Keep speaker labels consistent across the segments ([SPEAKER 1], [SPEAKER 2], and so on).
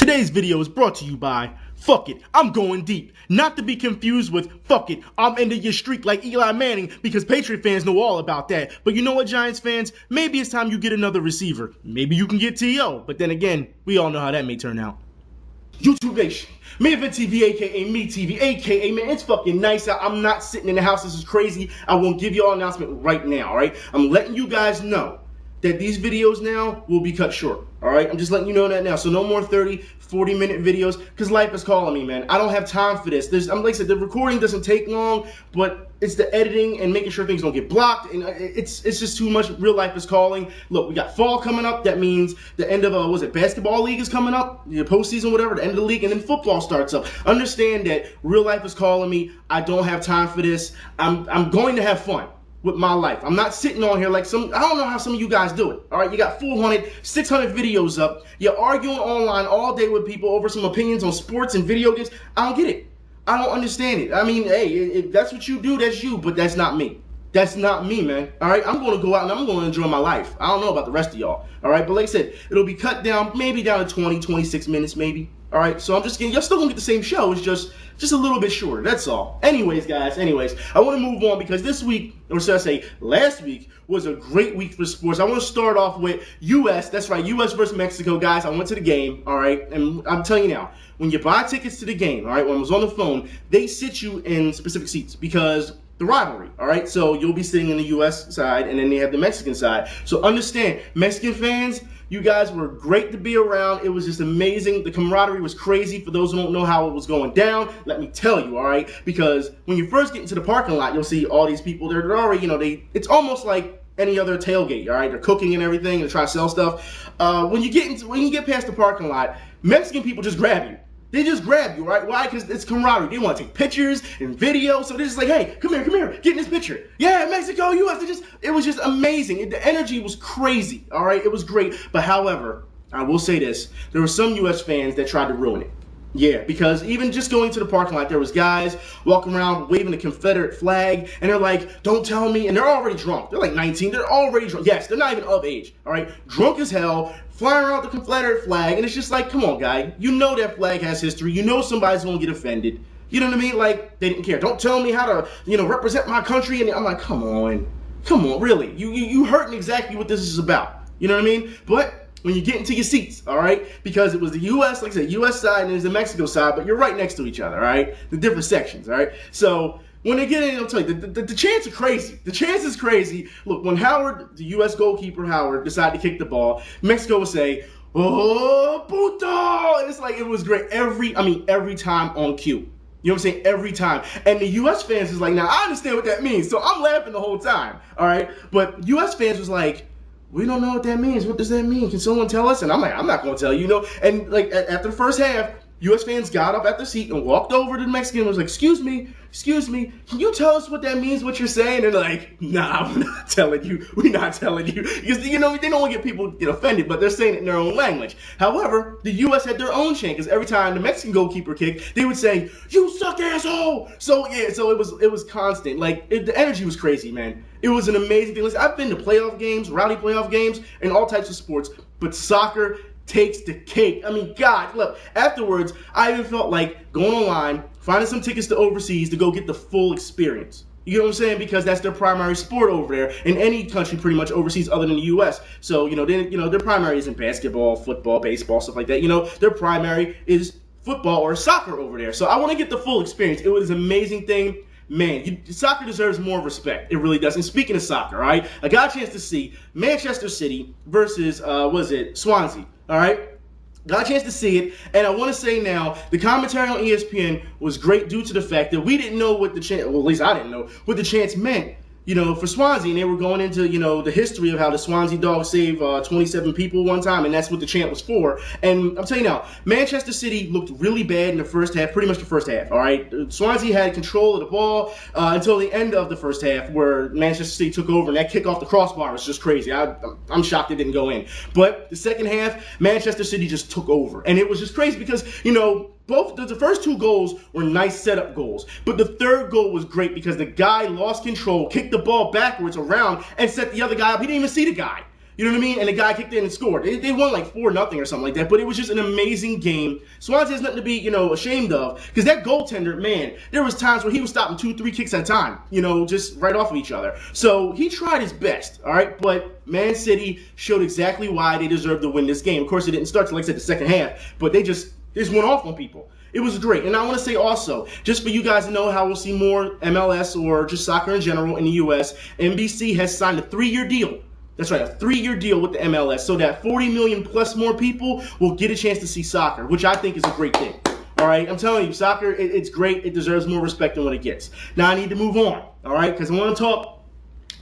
[SPEAKER 1] Today's video is brought to you by Fuck It, I'm Going Deep. Not to be confused with Fuck It, I'm ending your streak like Eli Manning, because Patriot fans know all about that. But you know what, Giants fans? Maybe it's time you get another receiver. Maybe you can get T.O., but then again, we all know how that may turn out. YouTube Nation, Manvin TV, aka Me TV, aka man, it's fucking nice out. I'm not sitting in the house. This is crazy. I won't give y'all an announcement right now, alright? I'm letting you guys know that these videos now will be cut short, alright? I'm just letting you know that now. So no more 30, 40-minute videos, because life is calling me, man. I don't have time for this. Like I said, the recording doesn't take long, but it's the editing and making sure things don't get blocked, and it's just too much. Real life is calling. Look, we got fall coming up. That means the end of, basketball league is coming up, the postseason, whatever, the end of the league, and then football starts up. Understand that real life is calling me. I don't have time for this. I'm going to have fun with my life. I'm not sitting on here like I don't know how some of you guys do it. All right, you got 400, 600 videos up. You're arguing online all day with people over some opinions on sports and video games. I don't get it. I don't understand it. I mean, hey, if that's what you do, that's you, but that's not me. That's not me, man. All right, I'm going to go out and I'm going to enjoy my life. I don't know about the rest of y'all. All right, but like I said, it'll be cut down, maybe down to 20, 26 minutes, maybe. All right, so I'm just kidding. You're still going to get the same show. It's just a little bit shorter. That's all. Anyways, guys, I want to move on because this week, or should I say last week, was a great week for sports. I want to start off with U.S. That's right, U.S. versus Mexico. Guys, I went to the game, all right? And I'm telling you now, when you buy tickets to the game, all right, when I was on the phone, they sit you in specific seats because the rivalry, all right? So you'll be sitting in the U.S. side, and then they have the Mexican side. So understand, Mexican fans, you guys were great to be around. It was just amazing. The camaraderie was crazy. For those who don't know how it was going down, let me tell you, all right? Because when you first get into the parking lot, you'll see all these people. They're already, it's almost like any other tailgate, all right? They're cooking and everything. They're trying to sell stuff. When you get past the parking lot, Mexican people just grab you. They just grab you, right? Why? Because it's camaraderie. They want to take pictures and videos. So they're just like, hey, come here, get in this picture. Yeah, Mexico, U.S. It was just amazing. The energy was crazy, all right? It was great. But however, I will say this. There were some U.S. fans that tried to ruin it. Yeah, because even just going to the parking lot, there was guys walking around waving the Confederate flag, and they're like, don't tell me, and they're already drunk. They're like 19. They're already drunk. Yes, they're not even of age, all right? Drunk as hell, flying around the Confederate flag, and it's just like, come on, guy. You know that flag has history. You know somebody's going to get offended. You know what I mean? Like, they didn't care. Don't tell me how to, represent my country. And I'm like, come on, really? You hurting exactly what this is about. You know what I mean? But when you get into your seats, all right? Because it was the U.S., like I said, U.S. side and there's the Mexico side, but you're right next to each other, all right? The different sections, all right? So when they get in, I'll tell you, the chants are crazy. The chants is crazy. Look, when Howard, the U.S. goalkeeper Howard, decided to kick the ball, Mexico would say, oh, puto! And it's like, it was great every time on cue. You know what I'm saying? Every time. And the U.S. fans is like, now, I understand what that means, so I'm laughing the whole time, all right? But U.S. fans was like, we don't know what that means. What does that mean? Can someone tell us? And I'm like, I'm not going to tell you, And like after the first half, U.S. fans got up at their seat and walked over to the Mexican and was like, excuse me, can you tell us what that means, what you're saying? And they're like, nah, we're not telling you. We're not telling you. Because, they don't want to get people get offended, but they're saying it in their own language. However, the U.S. had their own chant, because every time the Mexican goalkeeper kicked, they would say, you suck, asshole! So, yeah, so it was constant. Like, the energy was crazy, man. It was an amazing thing. Listen, I've been to playoff games, rowdy playoff games, and all types of sports, but soccer takes the cake. I mean, God, look, afterwards, I even felt like going online, finding some tickets to overseas to go get the full experience. You know what I'm saying? Because that's their primary sport over there in any country pretty much overseas other than the U.S. So, their primary isn't basketball, football, baseball, stuff like that. Their primary is football or soccer over there. So I want to get the full experience. It was an amazing thing. Man, soccer deserves more respect. It really does. And speaking of soccer, all right, I got a chance to see Manchester City versus, Swansea, all right? Got a chance to see it, and I want to say now, the commentary on ESPN was great due to the fact that we didn't know what the chant, well, at least I didn't know, what the chants meant, for Swansea, and they were going into, the history of how the Swansea Dogs saved 27 people one time, and that's what the chant was for. And I'm telling you now, Manchester City looked really bad in the first half, pretty much the first half, all right? Swansea had control of the ball until the end of the first half, where Manchester City took over, and that kick off the crossbar was just crazy. I'm shocked it didn't go in. But the second half, Manchester City just took over, and it was just crazy because, both the first two goals were nice setup goals, but the third goal was great because the guy lost control, kicked the ball backwards around, and set the other guy up. He didn't even see the guy. You know what I mean? And the guy kicked in and scored. They won like 4-0 or something like that, but it was just an amazing game. Swansea has nothing to be, ashamed of, because that goaltender, man, there was times where he was stopping 2-3 kicks at a time, just right off of each other. So he tried his best, all right? But Man City showed exactly why they deserved to win this game. Of course, it didn't start till, like I said, the second half, but they just went off on people. It was great. And I want to say also, just for you guys to know how we'll see more MLS or just soccer in general in the U.S., NBC has signed a 3-year deal. That's right, a 3-year deal with the MLS, so that 40 million plus more people will get a chance to see soccer, which I think is a great thing. All right, I'm telling you, soccer, it's great. It deserves more respect than what it gets. Now I need to move on, all right, because I want to talk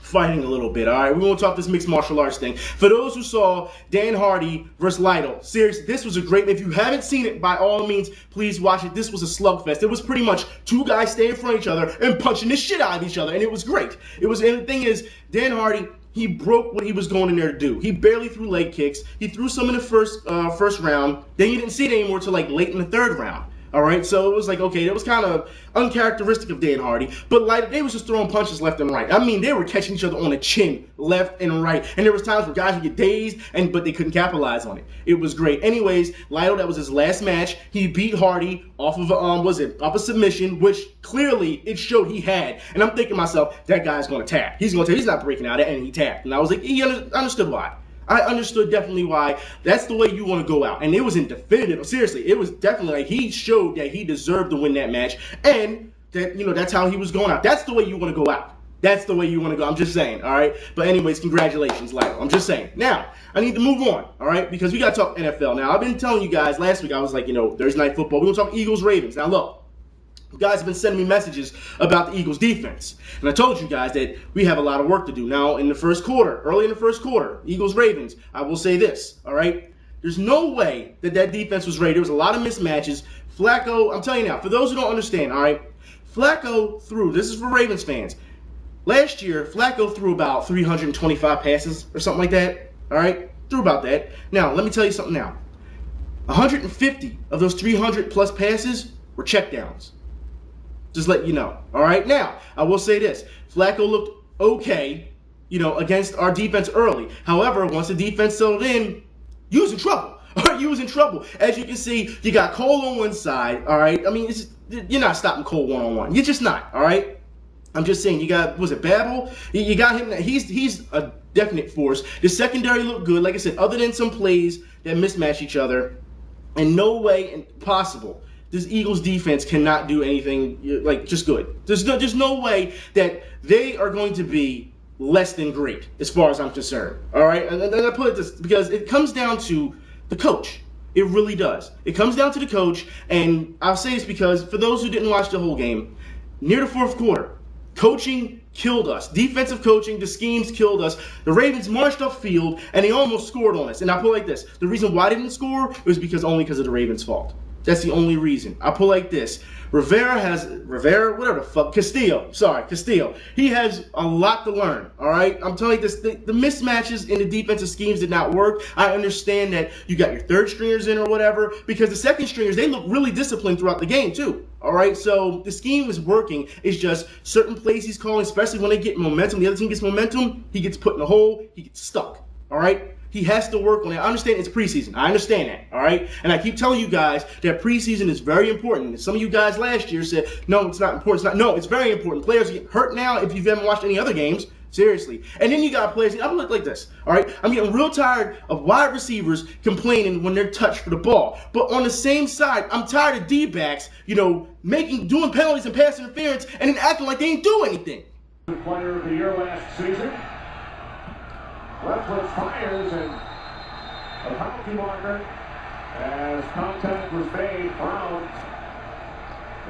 [SPEAKER 1] fighting a little bit, all right? We want to talk this mixed martial arts thing. For those who saw Dan Hardy versus Lytle, seriously, this was a great, if you haven't seen it, by all means, please watch it. This was a slugfest. It was pretty much two guys staying in front of each other and punching the shit out of each other, and it was great. And the thing is, Dan Hardy, he broke what he was going in there to do. He barely threw leg kicks. He threw some in the first round. Then you didn't see it anymore till like late in the third round. All right, so it was like, okay, that was kind of uncharacteristic of Dan Hardy. But like, they was just throwing punches left and right. I mean, they were catching each other on the chin, left and right. And there was times where guys would get dazed, but they couldn't capitalize on it. It was great. Anyways, Lytle, that was his last match. He beat Hardy off of off a submission, which clearly it showed he had. And I'm thinking to myself, that guy's going to tap. He's not breaking out, and he tapped. And I was like, I understood why. I understood definitely why. That's the way you want to go out. And it was in definitive. Seriously, it was definitely like he showed that he deserved to win that match. And that, that's how he was going out. That's the way you want to go out. That's the way you want to go. I'm just saying, all right? But anyways, congratulations, Lytle. I'm just saying. Now, I need to move on, all right? Because we got to talk NFL. Now, I've been telling you guys last week, I was like, Thursday Night Football. We're going to talk Eagles-Ravens. Now, look. You guys have been sending me messages about the Eagles defense. And I told you guys that we have a lot of work to do. Now, in the first quarter, early in the first quarter, Eagles-Ravens, I will say this, all right? There's no way that defense was ready. There was a lot of mismatches. Flacco, I'm telling you now, for those who don't understand, all right, Flacco threw, this is for Ravens fans, last year, Flacco threw about 325 passes or something like that, all right? Threw about that. Now, let me tell you something now. 150 of those 300-plus passes were checkdowns. Just let you know. All right. Now, I will say this. Flacco looked okay, against our defense early. However, once the defense settled in, you was in trouble. All right, you was in trouble. As you can see, you got Cole on one side. All right. I mean, you're not stopping Cole one-on-one. You're just not. All right. I'm just saying, you got, was it Babel? You got him. He's a definite force. The secondary looked good. Like I said, other than some plays that mismatch each other, in no way possible. This Eagles defense cannot do anything like just good. There's no way that they are going to be less than great as far as I'm concerned. All right, and I put it this because it comes down to the coach. It really does. It comes down to the coach, and I'll say this because for those who didn't watch the whole game, near the fourth quarter, coaching killed us. Defensive coaching, the schemes killed us. The Ravens marched upfield, and they almost scored on us. And I put it like this: the reason why they didn't score was only because of the Ravens' fault. That's the only reason. I put it like this. Castillo. He has a lot to learn, all right? I'm telling you this, the mismatches in the defensive schemes did not work. I understand that you got your third stringers in or whatever, because the second stringers, they look really disciplined throughout the game too, all right? So the scheme is working. It's just certain plays he's calling, especially when they get momentum, the other team gets momentum, he gets put in a hole, he gets stuck, all right? He has to work on it. I understand it's preseason. I understand that, all right? And I keep telling you guys that preseason is very important. And some of you guys last year said, no, it's not important. It's not. No, it's very important. Players get hurt now if you haven't watched any other games. Seriously. And then you got players, I'm going to look like this, all right? I'm getting real tired of wide receivers complaining when they're touched for the ball. But on the same side, I'm tired of D-backs, doing penalties and pass interference and then acting like they ain't do anything.
[SPEAKER 2] Player of the year last season. Left foot fires and a penalty marker as contact was made. Brown.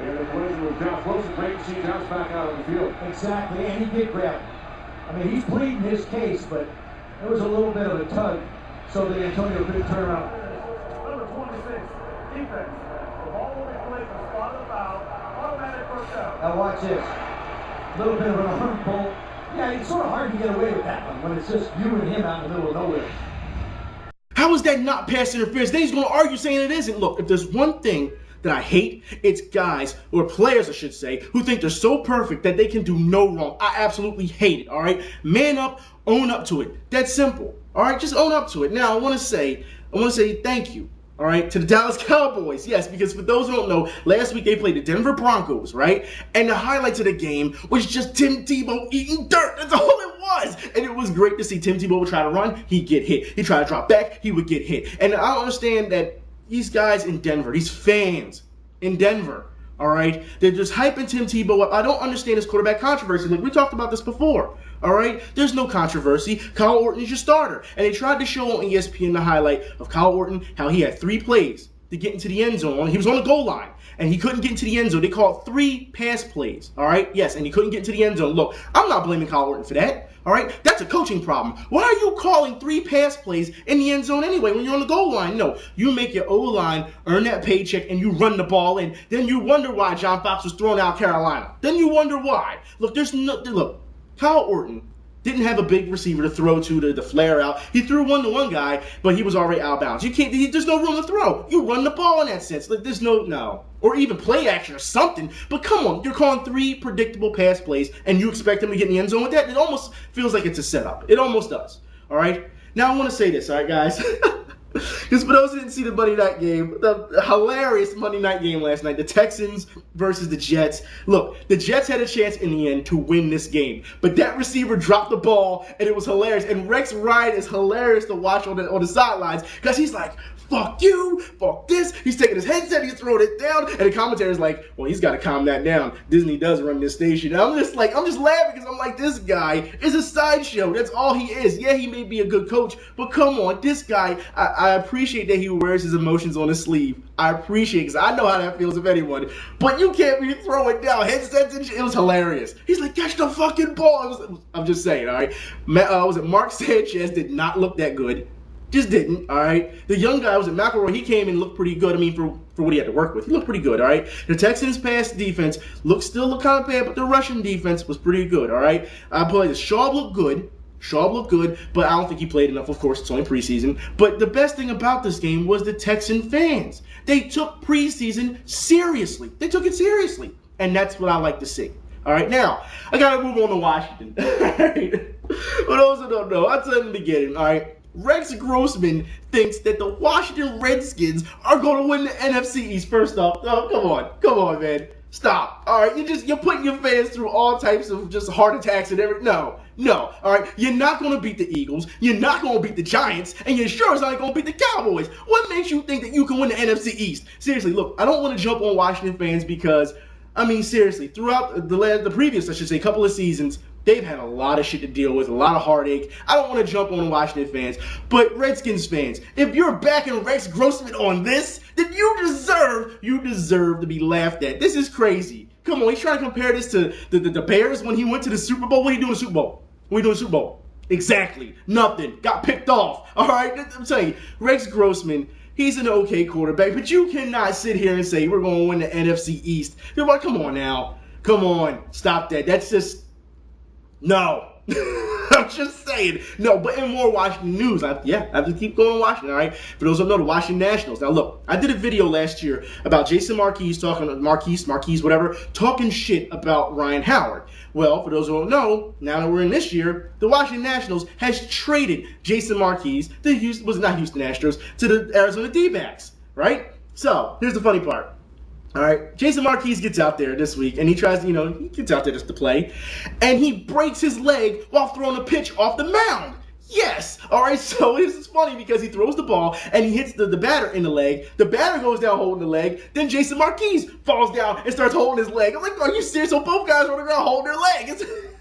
[SPEAKER 2] And the collision was Josh Wilson. Great to see Josh back out on the field.
[SPEAKER 3] Exactly, and he did grab him. I mean, he's pleading his case, but there was a little bit of a tug so that Antonio couldn't turn around.
[SPEAKER 2] Number 26, defense. The ball will be played for spot of foul. Automatic first down.
[SPEAKER 3] Now watch this. A little bit of an arm pull. Yeah, it's sort of hard to get away with that one when it's just you and him out in the middle of nowhere.
[SPEAKER 1] How is that not pass interference? Then he's going to argue saying it isn't. Look, if there's one thing that I hate, it's guys, or players I should say, who think they're so perfect that they can do no wrong. I absolutely hate it, all right? Man up, own up to it. That's simple. All right, just own up to it. Now, I want to say thank you. All right, to the Dallas Cowboys, yes, because for those who don't know, last week they played the Denver Broncos, right? And the highlights of the game was just Tim Tebow eating dirt. That's all it was. And it was great to see Tim Tebow would try to run, he'd get hit. He'd try to drop back, he would get hit. And I don't understand that these guys in Denver, these fans in Denver, all right, they're just hyping Tim Tebow up. I don't understand this quarterback controversy. Like, we talked about this before. All right, there's no controversy. Kyle Orton is your starter. And they tried to show on ESPN the highlight of Kyle Orton, how he had 3 plays to get into the end zone. He was on the goal line, and he couldn't get into the end zone. They called 3 pass plays, all right? Yes, and he couldn't get into the end zone. Look, I'm not blaming Kyle Orton for that, all right? That's a coaching problem. Why are you calling 3 pass plays in the end zone anyway when you're on the goal line? No, you make your O-line earn that paycheck, and you run the ball in. Then you wonder why John Fox was thrown out of Carolina. Then you wonder why. Look, Kyle Orton didn't have a big receiver to throw to the flare out. He threw one to one guy, but he was already out of bounds. There's no room to throw. You run the ball in that sense. Like, there's no. Or even play action or something. But come on, you're calling 3 predictable pass plays, and you expect him to get in the end zone with that? It almost feels like it's a setup. It almost does. All right? Now I want to say this, all right, guys? Because for those who didn't see the Monday night game, the hilarious Monday night game last night, the Texans versus the Jets. Look, the Jets had a chance in the end to win this game, but that receiver dropped the ball, and it was hilarious. And Rex Ryan is hilarious to watch on the sidelines because he's like, fuck you, fuck this. He's taking his headset, he's throwing it down, and the commentator's like, well, he's got to calm that down. Disney does run this station. And I'm just laughing because I'm like, this guy is a sideshow. That's all he is. Yeah, he may be a good coach, but come on, this guy, I appreciate that he wears his emotions on his sleeve. I appreciate it because I know how that feels, if anyone. But you can't be throwing down headsets and shit. It was hilarious. He's like, catch the fucking ball. I'm just saying, all right? Was it Mark Sanchez did not look that good. Just didn't, all right? The young guy, was it McElroy? He came and looked pretty good. I mean, for what he had to work with. He looked pretty good, all right? The Texans' pass defense still looked kind of bad, but the Russian defense was pretty good, all right? Shaw looked good, but I don't think he played enough. Of course, it's only preseason. But the best thing about this game was the Texan fans. They took preseason seriously. They took it seriously. And that's what I like to see. All right, now, I got to move on to Washington. All right? For those who don't know, I said in the beginning, all right? Rex Grossman thinks that the Washington Redskins are going to win the NFC East. First off, oh, come on, man. Stop. All right, you're putting your fans through all types of just heart attacks and everything. No. All right, you're not going to beat the Eagles. You're not going to beat the Giants, and you're sure as not going to beat the Cowboys. What makes you think that you can win the NFC East? Seriously, look, I don't want to jump on Washington fans because, I mean, seriously, throughout the previous, I should say, couple of seasons, they've had a lot of shit to deal with, a lot of heartache. I don't want to jump on Washington fans, but Redskins fans, if you're backing Rex Grossman on this, then you deserve to be laughed at. This is crazy. Come on, he's trying to compare this to the Bears when he went to the Super Bowl. What are you doing in the Super Bowl? Exactly. Nothing. Got picked off. All right? I'm telling you, Rex Grossman, he's an okay quarterback, but you cannot sit here and say we're going to win the NFC East. Come on now. Come on. Stop that. That's just... No. I'm just saying. No, but in more Washington news, I have to keep going Washington, all right? For those who don't know, the Washington Nationals. Now, look, I did a video last year about Jason Marquis talking shit about Ryan Howard. Well, for those who don't know, now that we're in this year, the Washington Nationals has traded Jason Marquis to the Houston Astros to the Arizona D-backs, right? So, here's the funny part. All right, Jason Marquis gets out there this week, and he tries to, he gets out there just to play, and he breaks his leg while throwing a pitch off the mound. Yes. All right, so this is funny because he throws the ball, and he hits the batter in the leg. The batter goes down holding the leg. Then Jason Marquis falls down and starts holding his leg. I'm like, are you serious? So both guys are on the ground holding their leg.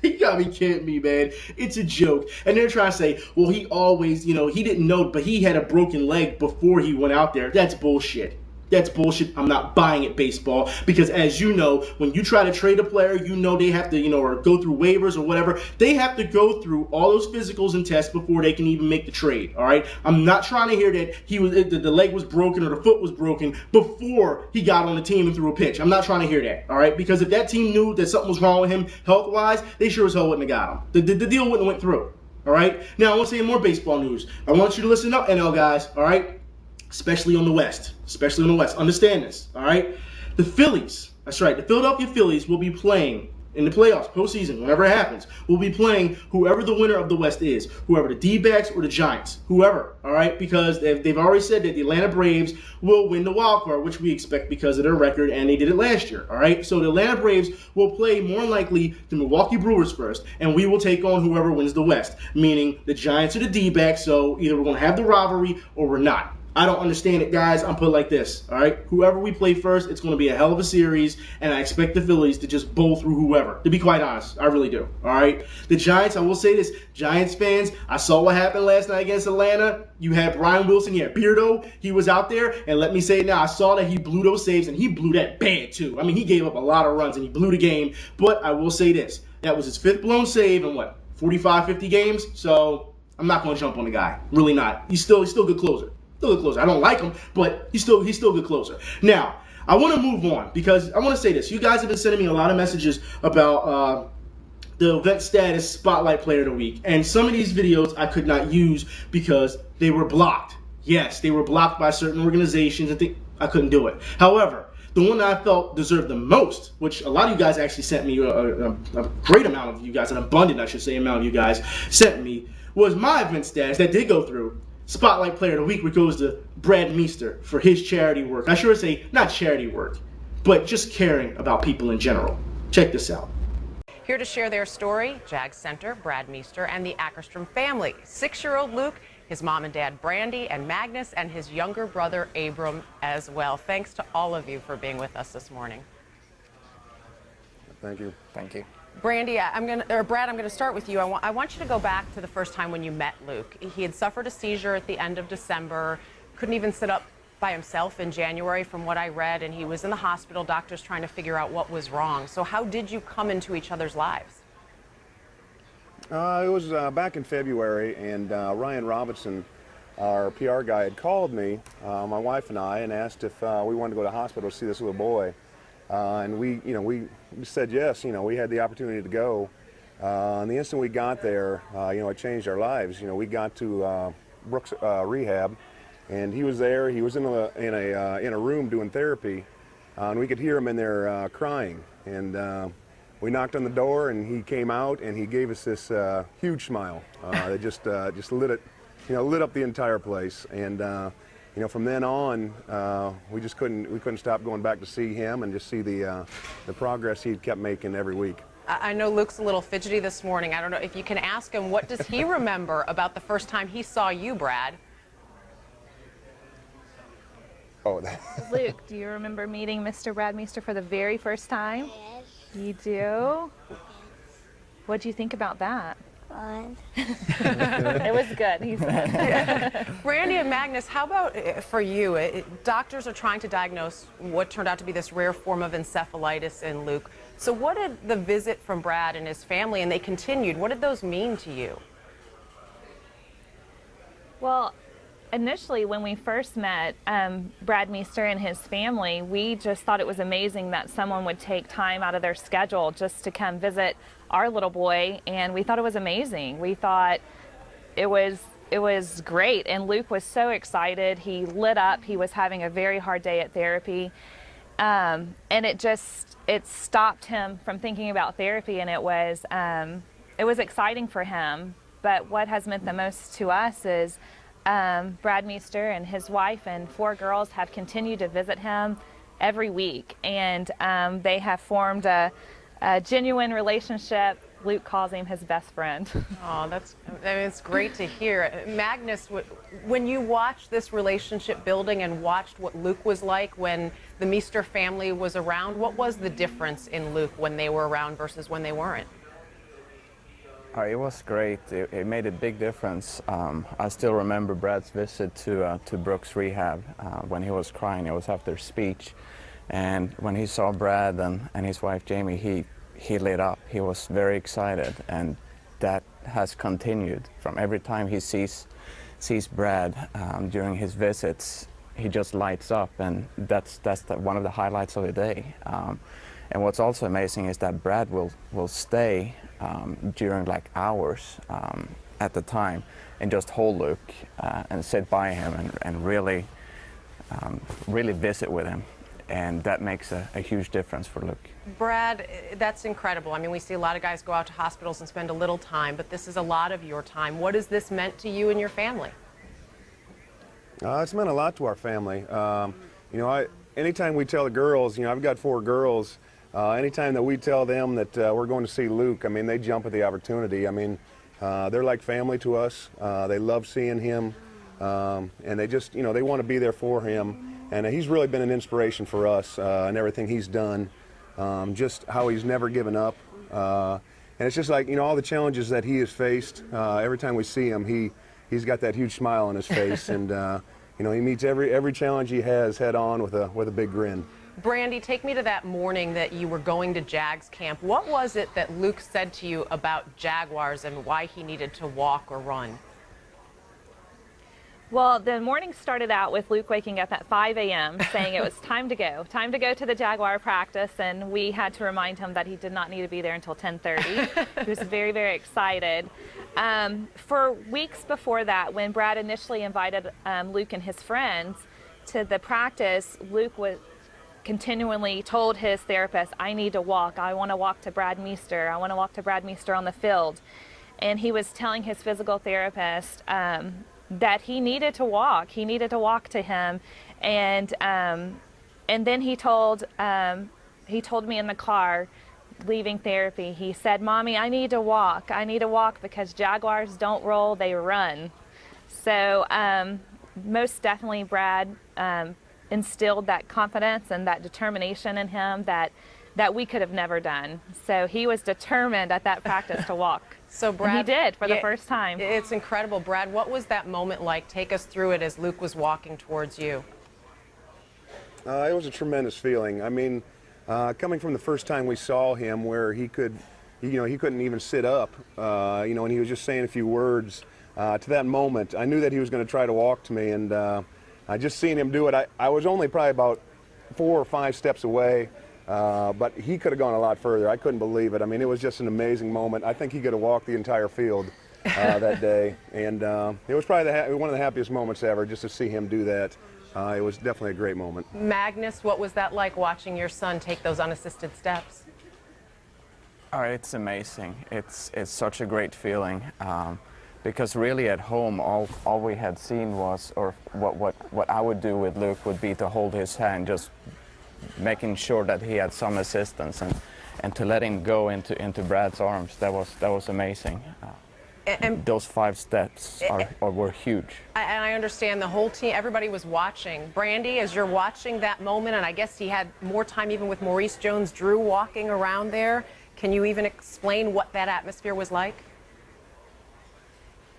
[SPEAKER 1] You gotta be kidding me, man. It's a joke. And they're trying to say, well, he always, he didn't know, but he had a broken leg before he went out there. That's bullshit. That's bullshit. I'm not buying it, baseball, because as you know, when you try to trade a player, they have to, or go through waivers or whatever. They have to go through all those physicals and tests before they can even make the trade, all right? I'm not trying to hear that the leg was broken or the foot was broken before he got on the team and threw a pitch. I'm not trying to hear that, all right? Because if that team knew that something was wrong with him health-wise, they sure as hell wouldn't have got him. The deal wouldn't have went through, all right? Now, I want to say more baseball news. I want you to listen up, NL guys, all right? Especially on the West. Understand this, all right? The Phillies, that's right, the Philadelphia Phillies will be playing in the playoffs, postseason, whenever it happens, we'll be playing whoever the winner of the West is, whoever the D-backs or the Giants, whoever, all right? Because they've already said that the Atlanta Braves will win the wild card, which we expect because of their record, and they did it last year, all right? So the Atlanta Braves will play more likely the Milwaukee Brewers first, and we will take on whoever wins the West, meaning the Giants or the D-backs, so either we're going to have the rivalry or we're not. I don't understand it, guys. I'm put it like this, all right? Whoever we play first, it's going to be a hell of a series, and I expect the Phillies to just bowl through whoever, to be quite honest. I really do, all right? The Giants, I will say this, Giants fans, I saw what happened last night against Atlanta. You had Brian Wilson, you had Beardo. He was out there, and let me say it now, I saw that he blew those saves, and he blew that bad, too. I mean, he gave up a lot of runs, and he blew the game, but I will say this. That was his 5th blown save in, 45, 50 games? So I'm not going to jump on the guy. Really not. He's still a good closer. Still a good closer. I don't like him, but he's still a good closer. Now, I want to move on because I want to say this. You guys have been sending me a lot of messages about the event status spotlight player of the week, and some of these videos I could not use because they were blocked. Yes, they were blocked by certain organizations and I couldn't do it. However, the one that I felt deserved the most, which a lot of you guys actually sent me, a great amount of you guys, an abundant, I should say, amount of you guys sent me, was my event status that did go through. Spotlight Player of the Week, which goes to Brad Meester for his charity work. I sure say not charity work, but just caring about people in general. Check this out.
[SPEAKER 4] Here to share their story, Jags center Brad Meester and the Ackerstrom family. 6-year-old Luke, his mom and dad Brandy and Magnus, and his younger brother Abram as well. Thanks to all of you for being with us this morning.
[SPEAKER 5] Thank you.
[SPEAKER 6] Thank you.
[SPEAKER 4] Brandy, Brad, I'm going to start with you. I want you to go back to the first time when you met Luke. He had suffered a seizure at the end of December, couldn't even sit up by himself in January from what I read, and he was in the hospital, doctors trying to figure out what was wrong. So how did you come into each other's lives?
[SPEAKER 5] It was back in February, and Ryan Robinson, our PR guy, had called me, my wife and I, and asked if we wanted to go to the hospital to see this little boy. And we said yes. We had the opportunity to go. And the instant we got there, it changed our lives. We got to Brooks Rehab, and he was there. He was in a room doing therapy, and we could hear him in there crying. And we knocked on the door, and he came out, and he gave us this huge smile that just lit it, lit up the entire place. And from then on, we couldn't stop going back to see him and just see the progress he kept making every week.
[SPEAKER 4] I know Luke's a little fidgety this morning. I don't know if you can ask him, what does he remember about the first time he saw you, Brad?
[SPEAKER 5] Oh,
[SPEAKER 7] Luke, do you remember meeting Mr. Brad Meester for the very first time?
[SPEAKER 8] Yes.
[SPEAKER 7] You do? What do you think about that?
[SPEAKER 8] Fun.
[SPEAKER 7] It was good, he said.
[SPEAKER 4] Brandy and Magnus, how about for you? Doctors are trying to diagnose what turned out to be this rare form of encephalitis in Luke. So what did the visit from Brad and his family, and they continued, what did those mean to you?
[SPEAKER 7] Well, initially when we first met Brad Meester and his family, we just thought it was amazing that someone would take time out of their schedule just to come visit our little boy, and we thought it was amazing. We thought it was great, and Luke was so excited. He lit up. He was having a very hard day at therapy, and it stopped him from thinking about therapy, and it was exciting for him. But what has meant the most to us is Brad Meester and his wife and 4 girls have continued to visit him every week, and they have formed a genuine relationship. Luke calls him his best friend. Oh, it's great to hear. Magnus, when you watched this relationship building and watched what Luke was like when the Meester family was around, what was the difference in Luke when they were around versus when they weren't?
[SPEAKER 6] It was great. It made a big difference. I still remember Brad's visit to Brooks Rehab when he was crying. It was after speech. And when he saw Brad and his wife Jamie, he lit up. He was very excited, and that has continued. From every time he sees Brad during his visits, he just lights up, and that's one of the highlights of the day. And what's also amazing is that Brad will stay during like hours at the time and just hold Luke and sit by him and really visit with him. and that makes a huge difference for Luke.
[SPEAKER 4] Brad, that's incredible. I mean, we see a lot of guys go out to hospitals and spend a little time, but this is a lot of your time. What has this meant to you and your family?
[SPEAKER 5] It's meant a lot to our family. You know, anytime we tell the girls, you know, I've got 4 girls, anytime that we tell them that we're going to see Luke, I mean, they jump at the opportunity. I mean, they're like family to us. They love seeing him, and they just, you know, they want to be there for him. And he's really been an inspiration for us and everything he's done, just how he's never given up. And it's just like, you know, all the challenges that he has faced, every time we see him, he's got that huge smile on his face, and you know, he meets every challenge he has head on with a big grin.
[SPEAKER 4] Brandy, take me to that morning that you were going to Jags camp. What was it that Luke said to you about Jaguars and why he needed to walk or run?
[SPEAKER 7] Well, the morning started out with Luke waking up at 5 a.m. saying it was time to go to the Jaguar practice, and we had to remind him that he did not need to be there until 10:30. He was very, very excited. For weeks before that, when Brad initially invited Luke and his friends to the practice, Luke was continually told his therapist, I need to walk. I want to walk to Brad Meester. I want to walk to Brad Meester on the field. And he was telling his physical therapist that he needed to walk. He needed to walk to him. And then he told me in the car, leaving therapy, he said, Mommy, I need to walk. I need to walk because Jaguars don't roll, they run. So most definitely Brad instilled that confidence and that determination in him that we could have never done. So he was determined at that practice to walk.
[SPEAKER 4] So Brad,
[SPEAKER 7] and he did for the first time.
[SPEAKER 4] It's incredible. Brad, what was that moment like? Take us through it as Luke was walking towards you.
[SPEAKER 5] It was a tremendous feeling. I mean, coming from the first time we saw him where he could, you know, he couldn't even sit up, you know, and he was just saying a few words, to that moment, I knew that he was going to try to walk to me, and I just seen him do it. I was only probably about 4 or 5 steps away, but he could have gone a lot further. I couldn't believe it. I mean, it was just an amazing moment. I think he could have walked the entire field that day, and it was probably one of the happiest moments ever, just to see him do that. It was definitely a great moment.
[SPEAKER 4] Magnus, what was that like watching your son take those unassisted steps?
[SPEAKER 6] It's amazing. It's such a great feeling. Because really at home, all we had seen was, or what I would do with Luke would be to hold his hand, just making sure that he had some assistance, and to let him go into Brad's arms. That was amazing. And those 5 steps were huge.
[SPEAKER 4] And I understand the whole team, everybody was watching. Brandy, as you're watching that moment, and I guess he had more time even with Maurice Jones-Drew walking around there, can you even explain what that atmosphere was like?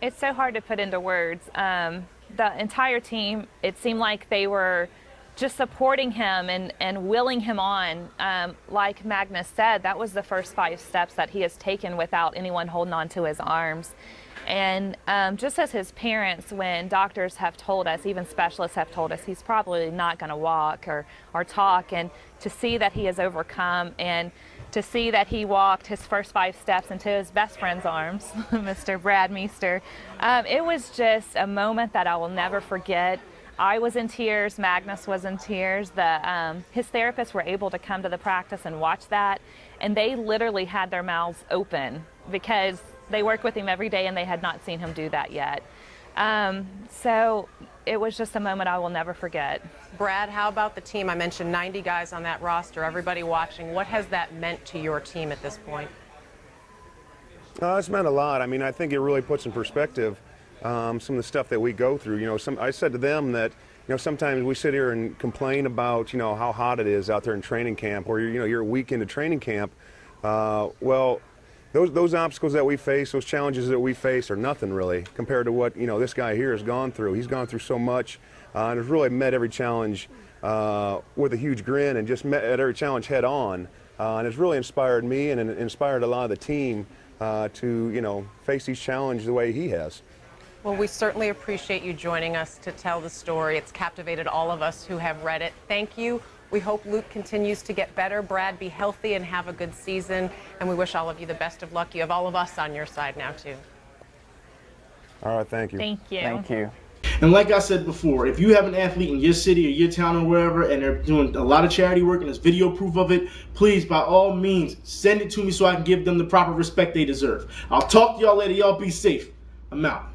[SPEAKER 7] It's so hard to put into words. The entire team, it seemed like they were just supporting him and willing him on. Like Magnus said, that was the first 5 steps that he has taken without anyone holding on to his arms. And just as his parents, when doctors have told us, even specialists have told us, he's probably not going to walk or talk, and to see that he has overcome, and to see that he walked his first 5 steps into his best friend's arms, Mr. Brad Meester, it was just a moment that I will never forget. I was in tears, Magnus was in tears. His therapists were able to come to the practice and watch that, and they literally had their mouths open because they work with him every day and they had not seen him do that yet. So it was just a moment I will never forget.
[SPEAKER 4] Brad, how about the team? I mentioned 90 guys on that roster, everybody watching. What has that meant to your team at this point?
[SPEAKER 5] It's meant a lot. I mean, I think it really puts in perspective some of the stuff that we go through. You know, I said to them that, you know, sometimes we sit here and complain about, you know, how hot it is out there in training camp, or, you know, you're a week into training camp. Well, those obstacles that we face, those challenges that we face are nothing really compared to what, you know, this guy here has gone through. He's gone through so much and has really met every challenge with a huge grin, and just met every challenge head on. And it's really inspired me and inspired a lot of the team to, you know, face these challenges the way he has.
[SPEAKER 4] Well, we certainly appreciate you joining us to tell the story. It's captivated all of us who have read it. Thank you. We hope Luke continues to get better. Brad, be healthy and have a good season. And we wish all of you the best of luck. You have all of us on your side now, too.
[SPEAKER 5] All right, thank you.
[SPEAKER 7] Thank you.
[SPEAKER 6] Thank you.
[SPEAKER 1] And like I said before, if you have an athlete in your city or your town or wherever and they're doing a lot of charity work and there's video proof of it, please, by all means, send it to me so I can give them the proper respect they deserve. I'll talk to y'all later. Y'all be safe. I'm out.